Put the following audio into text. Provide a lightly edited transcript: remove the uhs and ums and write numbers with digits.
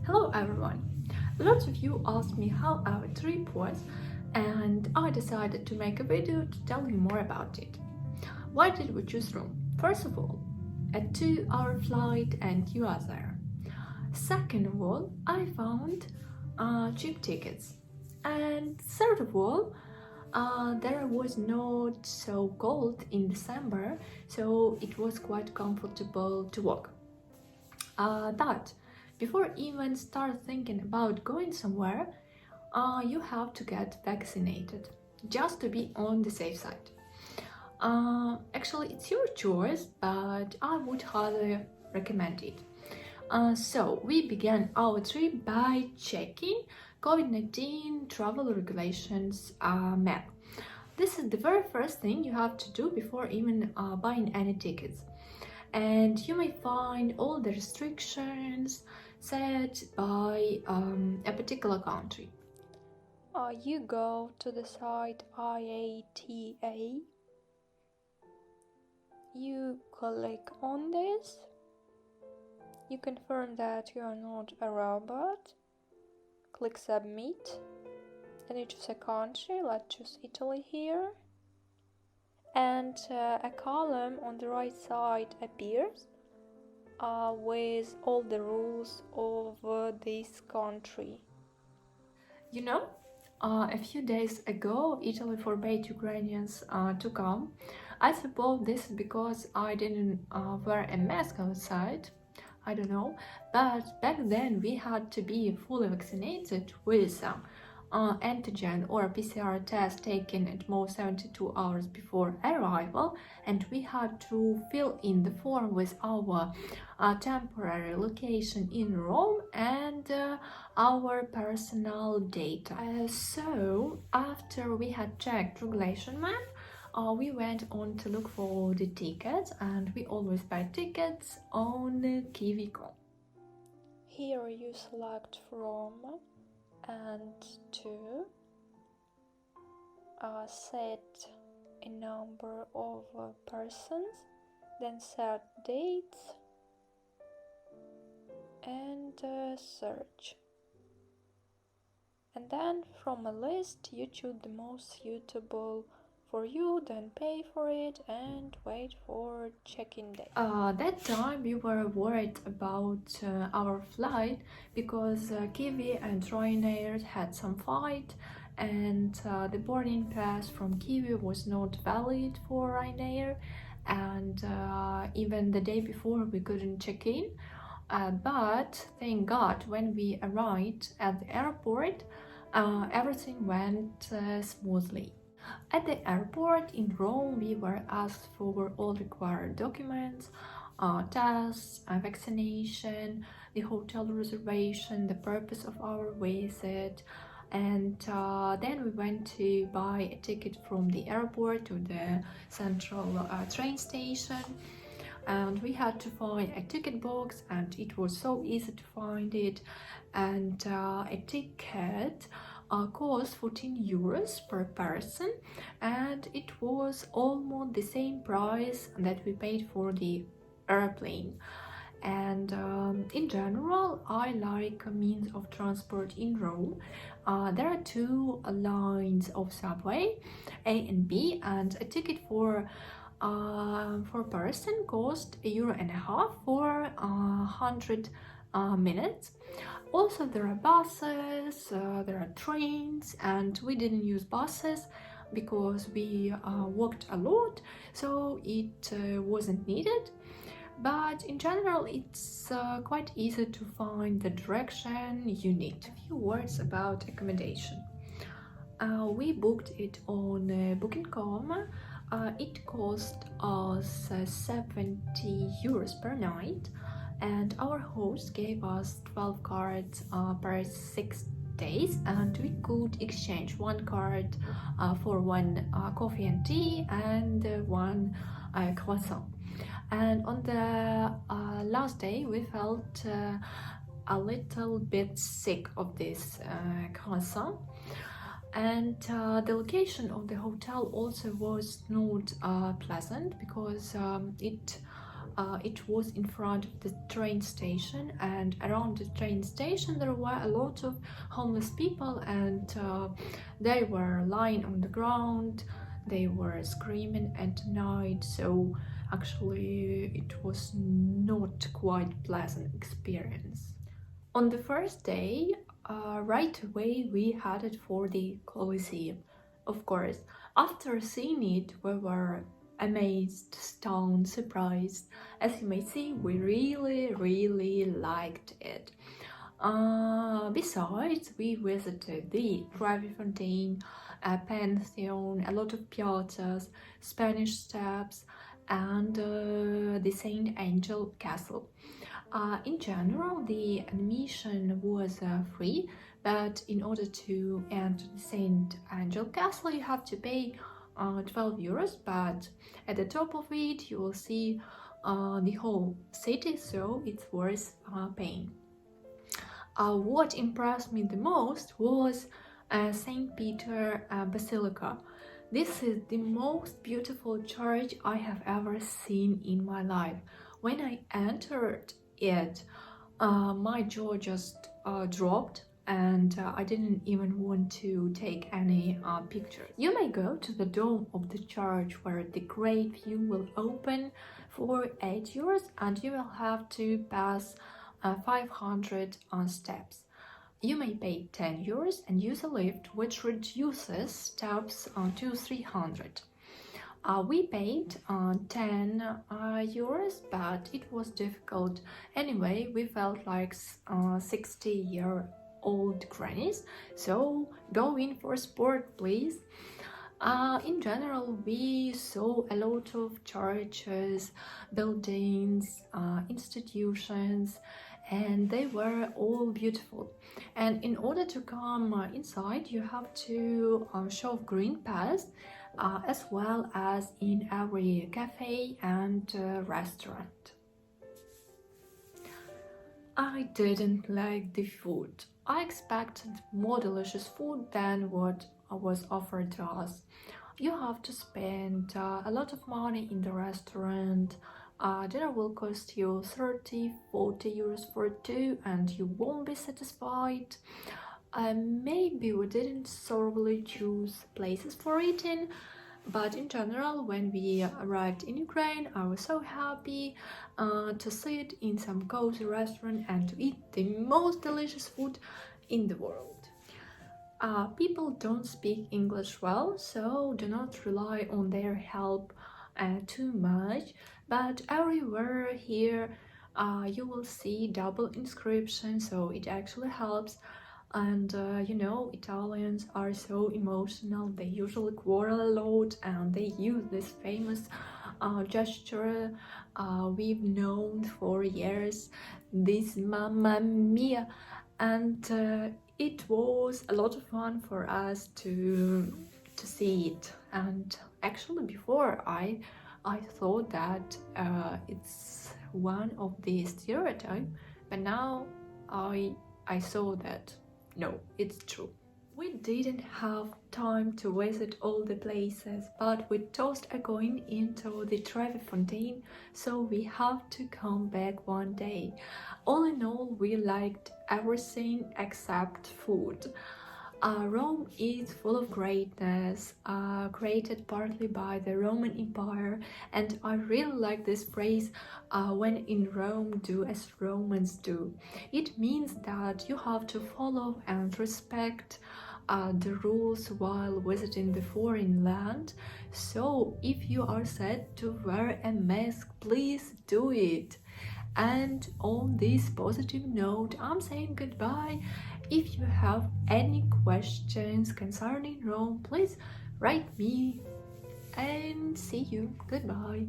Hello everyone! Lots of you asked me how our trip was, and I decided to make a video to tell you more about it. Why did we choose Rome? First of all, a 2-hour flight and you are there. Second of all, I found cheap tickets. And third of all, there was not so cold in December, so it was quite comfortable to walk. But before even start thinking about going somewhere, you have to get vaccinated just to be on the safe side. Actually, it's your choice, but I would highly recommend it. So we began our trip by checking COVID-19 travel regulations map. This is the very first thing you have to do before even buying any tickets. And you may find all the restrictions set by a particular country. You go to the site IATA. You click on this. You confirm that you are not a robot. Click submit. Then you choose a country. Let's choose Italy here. And a column on the right side appears with all the rules of this country. You know, a few days ago, Italy forbade Ukrainians to come. I suppose this is because I didn't wear a mask outside. I don't know. But back then, we had to be fully vaccinated with antigen or PCR test taken at most 72 hours before arrival, and we had to fill in the form with our temporary location in Rome and our personal data. So after we had checked regulation map, we went on to look for the tickets, and we always buy tickets on Kiwi.com. Here you select from and to set a number of persons, then set dates and search. And then from a list you choose the most suitable for you, then pay for it and wait for check-in day. That time we were worried about our flight because Kiwi and Ryanair had some fight, and the boarding pass from Kiwi was not valid for Ryanair, and even the day before we couldn't check in. But thank God, when we arrived at the airport, everything went smoothly. At the airport in Rome, we were asked for all required documents, tests, vaccination, the hotel reservation, the purpose of our visit, and then we went to buy a ticket from the airport to the central train station. And we had to find a ticket box, and it was so easy to find it. And a ticket cost 14 euros per person, and it was almost the same price that we paid for the airplane. And in general, I like a means of transport in Rome. There are two lines of subway, A and B, and a ticket for person cost €1.50 for 100 minutes. Also, there are buses, there are trains, and we didn't use buses because we walked a lot, so it wasn't needed. But in general, it's quite easy to find the direction you need. A few words about accommodation. We booked it on Booking.com. It cost us 70 euros per night, and our host gave us 12 cards per 6 days, and we could exchange one card for one coffee and tea and one croissant. And on the last day, we felt a little bit sick of this croissant. And the location of the hotel also was not pleasant because it It was in front of the train station, and around the train station there were a lot of homeless people, and they were lying on the ground. They were screaming at night, so actually it was not quite pleasant experience. On the first day, right away we headed for the Colosseum. Of course, after seeing it, we were amazed, stunned, surprised. As you may see, we really liked it. Besides, we visited the Trevi Fountain, a Pantheon, a lot of piazzas, Spanish Steps, and the Saint Angel Castle. In general, the admission was free, but in order to enter the Saint Angel Castle, you have to pay 12 euros, but at the top of it you will see the whole city, so it's worth paying. What impressed me the most was St. Peter Basilica. This is the most beautiful church I have ever seen in my life. When I entered it, my jaw just dropped, and I didn't even want to take any pictures. You may go to the dome of the church, where the great view will open, for 8 euros, and you will have to pass 500 steps. You may pay 10 euros and use a lift, which reduces steps to 300. We paid 10 euros, but it was difficult. Anyway, we felt like 60-year-old grannies, so go in for sport, please. In general, we saw a lot of churches, buildings, institutions, and they were all beautiful. And in order to come inside, you have to show green pass, as well as in every cafe and restaurant. I didn't like the food. I expected more delicious food than what was offered to us. You have to spend a lot of money in the restaurant. Dinner will cost you 30-40 euros for two, and you won't be satisfied. Maybe we didn't thoroughly choose places for eating, but in general, when we arrived in Ukraine, I was so happy to sit in some cozy restaurant and to eat the most delicious food in the world. People don't speak English well, so do not rely on their help too much, but everywhere here you will see double inscription, so it actually helps. And you know, Italians are so emotional, they usually quarrel a lot, and they use this famous gesture we've known for years, this Mamma Mia, and it was a lot of fun for us to see it. And actually before I thought that it's one of the stereotypes, but now I saw that no, it's true. We didn't have time to visit all the places, but we just are going into the Trevi Fountain, so we have to come back one day. All in all, we liked everything except food. Rome is full of greatness, created partly by the Roman Empire, and I really like this phrase, when in Rome, do as Romans do. It means that you have to follow and respect the rules while visiting the foreign land. So if you are said to wear a mask, please do it. And on this positive note, I'm saying goodbye. If you have any questions concerning Rome, please write me, and see you. Goodbye.